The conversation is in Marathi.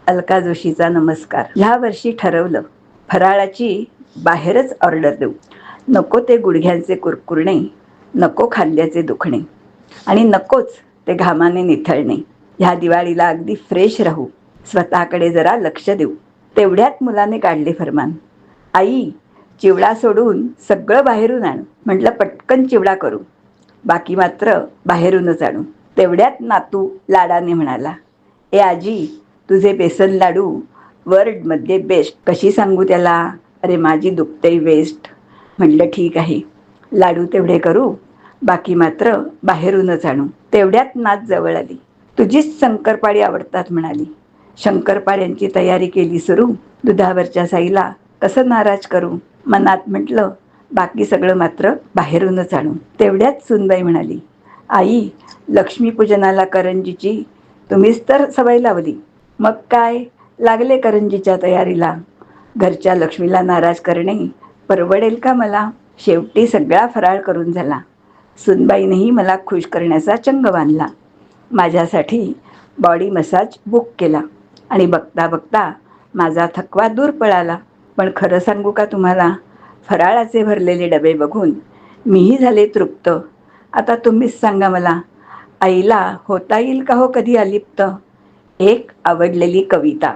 अलका जोशीचा नमस्कार. ह्या वर्षी ठरवलं, फराळाची बाहेरच ऑर्डर देऊ. नको ते गुडघ्यांचे कुरकुरणे, नको खाल्ल्याचे दुखणे आणि नकोच ते घामाने निथळणे. ह्या दिवाळीला अगदी फ्रेश राहू, स्वतःकडे जरा लक्ष देऊ. तेवढ्यात मुलाने काढले फरमान, आई चिवडा सोडून सगळं बाहेरून आण. म्हटलं पटकन चिवडा करू, बाकी मात्र बाहेरूनच आणू. तेवढ्यात नातू लाडाने म्हणाला, ए आजी तुझे बेसन लाडू वर्ल्डमध्ये बेस्ट. कशी सांगू त्याला, अरे माझी दुखते वेस्ट. म्हटलं ठीक आहे, लाडू तेवढे करू, बाकी मात्र बाहेरूनच आणू. तेवढ्यात नात जवळ आली, तुझीच शंकरपाळी आवडतात म्हणाली. शंकरपाळ्यांची तयारी केली सुरू, दुधावरच्या साईला कसं नाराज करू. मनात म्हटलं बाकी सगळं मात्र बाहेरूनच आणू. तेवढ्यात सुनबाई म्हणाली, आई लक्ष्मीपूजनाला करंजीची तुम्हीच तर सवय लावली. मग काय, लागले करंजीच्या तयारीला. घरच्या लक्ष्मीला नाराज करणे परवडेल का मला. शेवटी सगळा फराळ करून झाला. सुनबाईनेही मला खुश करण्याचा चंग बांधला. माझ्यासाठी बॉडी मसाज बुक केला आणि बघता बघता माझा थकवा दूर पळाला. पण खरं सांगू का तुम्हाला, फराळाचे भरलेले डबे बघून मीही झाले तृप्त. आता तुम्हीच सांगा मला, आईला होता येईल का हो कधी अलिप्त. एक आवडलेली कविता.